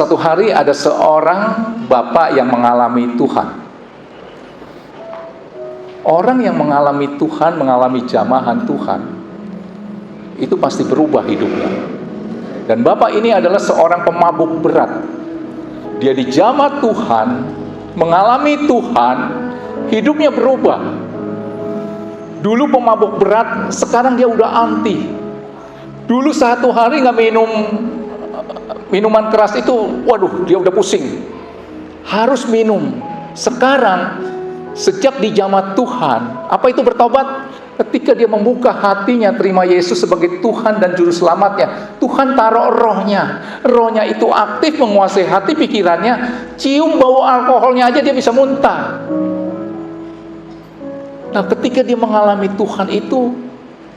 Suatu hari ada seorang bapak yang mengalami Tuhan. Orang yang mengalami Tuhan, mengalami jamahan Tuhan, itu pasti berubah hidupnya. Dan bapak ini adalah seorang pemabuk berat. Dia dijamah Tuhan, mengalami Tuhan, hidupnya berubah. Dulu pemabuk berat, sekarang dia udah anti. Dulu 1 hari gak minum minuman keras itu, waduh, dia udah pusing. Harus minum. Sekarang, sejak dijamah Tuhan, apa itu bertobat? Ketika dia membuka hatinya, terima Yesus sebagai Tuhan dan Juru Selamatnya, Tuhan taruh rohnya. Rohnya itu aktif menguasai hati pikirannya. Cium bau alkoholnya aja dia bisa muntah. Nah, ketika dia mengalami Tuhan itu,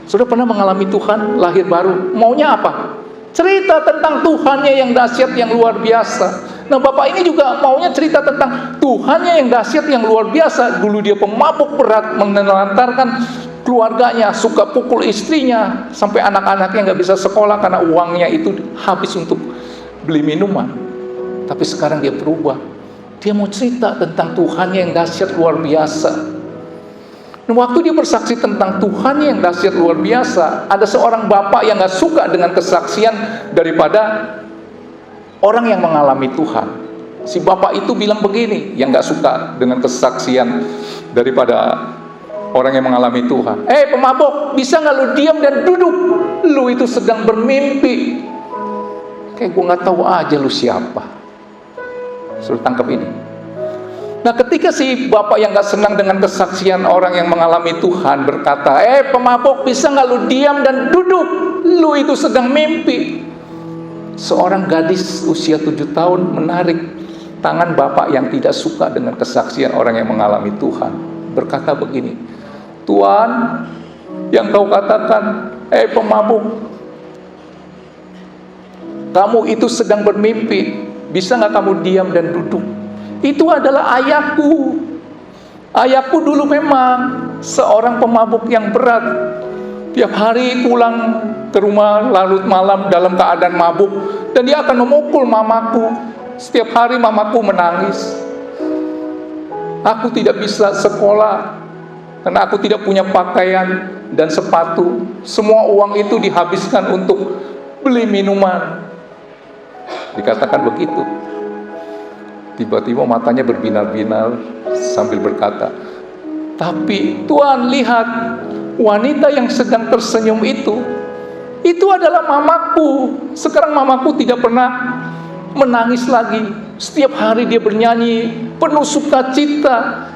sudah pernah mengalami Tuhan, lahir baru, maunya apa? Cerita tentang Tuhannya yang dahsyat, yang luar biasa. Nah, bapak ini juga maunya cerita tentang Tuhannya yang dahsyat, yang luar biasa. Dulu dia pemabuk berat, menelantarkan keluarganya, suka pukul istrinya, sampai anak-anaknya gak bisa sekolah karena uangnya itu habis untuk beli minuman. Tapi sekarang dia berubah. Dia mau cerita tentang Tuhannya yang dahsyat, luar biasa. Nah, waktu dia bersaksi tentang Tuhan yang dahsyat luar biasa, ada seorang bapak yang gak suka dengan kesaksian daripada orang yang mengalami Tuhan. Si bapak itu bilang begini, yang gak suka dengan kesaksian daripada orang yang mengalami Tuhan. Pemabuk, bisa gak lu diam dan duduk? Lu itu sedang bermimpi. Kayak gue gak tahu aja lu siapa. Suruh tangkap ini. Nah, ketika si bapak yang gak senang dengan kesaksian orang yang mengalami Tuhan berkata, pemabuk, bisa gak lu diam dan duduk? Lu itu sedang mimpi. Seorang gadis usia 7 tahun menarik tangan bapak yang tidak suka dengan kesaksian orang yang mengalami Tuhan, berkata begini, Tuhan, yang kau katakan, pemabuk, kamu itu sedang bermimpi, bisa gak kamu diam dan duduk? Itu adalah ayahku. Ayahku dulu memang seorang pemabuk yang berat. Tiap hari pulang ke rumah larut malam dalam keadaan mabuk, dan dia akan memukul mamaku. Setiap hari mamaku menangis. Aku tidak bisa sekolah karena aku tidak punya pakaian dan sepatu. Semua uang itu dihabiskan untuk beli minuman. Dikatakan begitu. Tiba-tiba matanya berbinar-binar sambil berkata, tapi Tuhan, lihat, wanita yang sedang tersenyum itu adalah mamaku. Sekarang mamaku tidak pernah menangis lagi. Setiap hari dia bernyanyi penuh sukacita.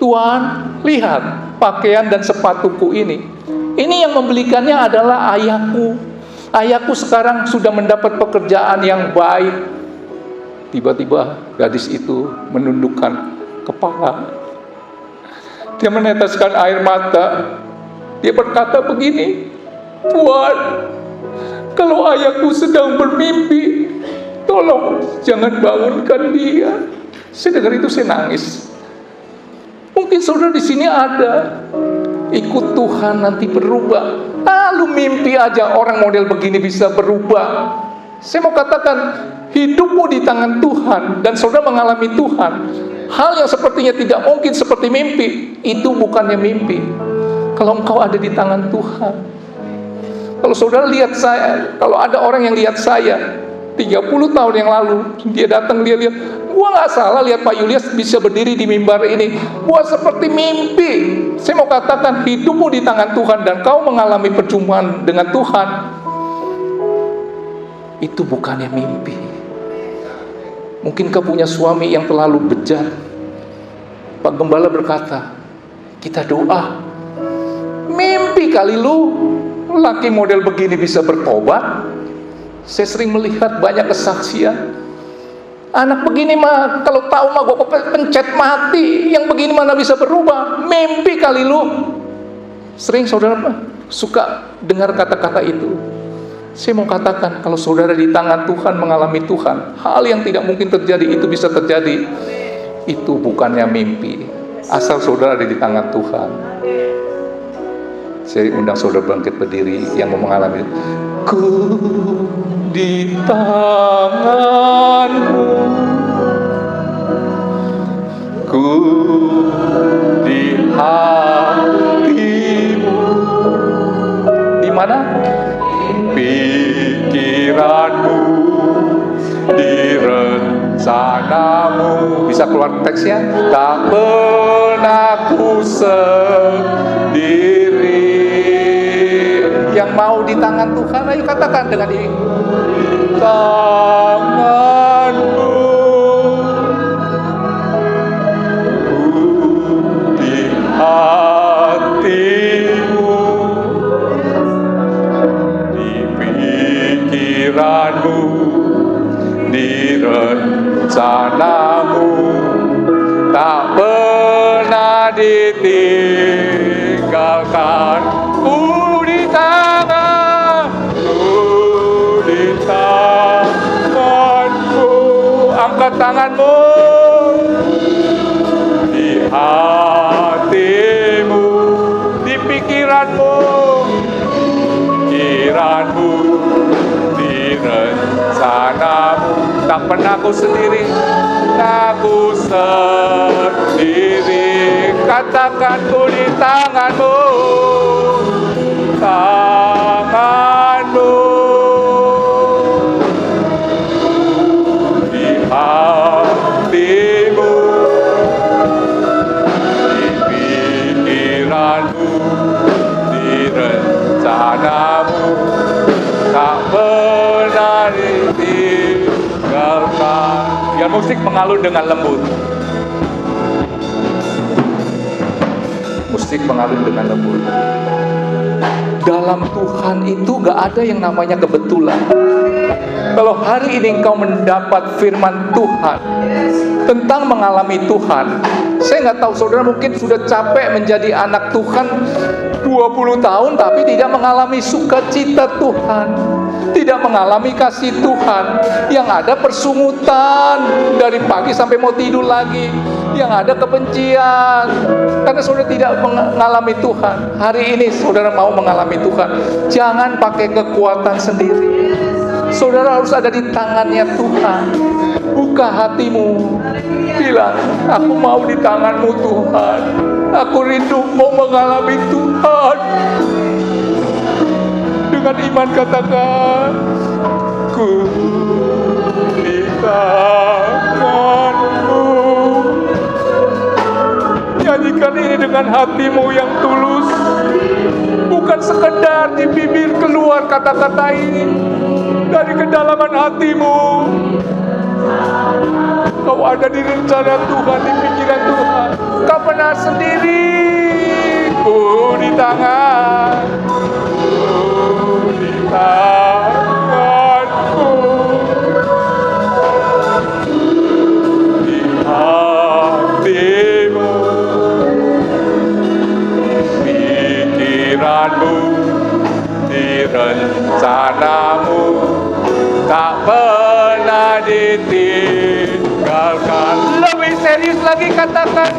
Tuhan, lihat pakaian dan sepatuku ini. Ini yang membelikannya adalah ayahku. Ayahku sekarang sudah mendapat pekerjaan yang baik. Tiba-tiba gadis itu menundukkan kepala. Dia meneteskan air mata. Dia berkata begini, Tuhan, kalau ayahku sedang bermimpi, tolong jangan bangunkan dia. Saya dengar itu, saya nangis. Mungkin saudara di sini ada, ikut Tuhan nanti berubah. Lu mimpi aja orang model begini bisa berubah. Saya mau katakan, hidupmu di tangan Tuhan dan saudara mengalami Tuhan. Hal yang sepertinya tidak mungkin seperti mimpi, itu bukannya mimpi. Kalau engkau ada di tangan Tuhan. Kalau saudara lihat saya, kalau ada orang yang lihat saya 30 tahun yang lalu, dia datang, dia lihat, gua gak salah lihat Pak Julius bisa berdiri di mimbar ini, gua seperti mimpi. Saya mau katakan, hidupmu di tangan Tuhan dan kau mengalami perjumpaan dengan Tuhan, itu bukannya mimpi. Mungkin kau punya suami yang terlalu bejat. Pak Gembala berkata, kita doa. Mimpi kali lu, laki model begini bisa bertobat. Saya sering melihat banyak kesaksian. Anak begini mah, kalau tahu mah gue pencet mati. Yang begini mana bisa berubah. Mimpi kali lu. Sering saudara suka dengar kata-kata itu. Saya mau katakan, kalau saudara di tangan Tuhan, mengalami Tuhan, hal yang tidak mungkin terjadi itu bisa terjadi. Itu bukannya mimpi, asal saudara ada di tangan Tuhan. Saya undang saudara bangkit berdiri yang mau mengalami. Ku di tangan rencanamu. Bisa keluar teksnya? Tak pernah ku sendiri. Yang mau di tangan Tuhan, ayo katakan dengan ini. Tanganmu di hatimu, di pikiranmu, di rencanamu, tak pernah ditinggalkan. Di tanganmu, angkat tanganmu, di hatimu, di pikiranmu, di rencanamu. Tak pernah aku sendiri, aku sendiri. Katakan ku di tanganmu, tanganmu, di hatimu, di pikiranmu, di rencanamu, tak pernah ditinggalkan. Biar musik mengalun dengan lembut. Musik mengalun dengan lembut. Dalam Tuhan itu gak ada yang namanya kebetulan. Kalau hari ini engkau mendapat firman Tuhan tentang mengalami Tuhan, saya gak tahu saudara mungkin sudah capek menjadi anak Tuhan 20 tahun tapi tidak mengalami sukacita Tuhan, tidak mengalami kasih Tuhan. Yang ada persungutan dari pagi sampai mau tidur lagi, yang ada kebencian karena saudara tidak mengalami Tuhan. Hari ini saudara mau mengalami Tuhan, jangan pakai kekuatan sendiri. Saudara harus ada di tangannya Tuhan. Buka hatimu, bilang, aku mau di tanganmu Tuhan. Aku rindu mau mengalami Tuhan. Dengan iman katakan, ku di tanganmu. Nyanyikan ini dengan hatimu yang tulus, bukan sekedar di bibir keluar kata-kata ini. Dari kedalaman hatimu, kau ada di rencana Tuhan, di pikiran Tuhan. Kau pernah sendiri, ku di tangan, ku di tanganku, di hatimu, di pikiranmu, di rencanamu, tak pernah ditinggalkan. Lebih serius lagi katakan,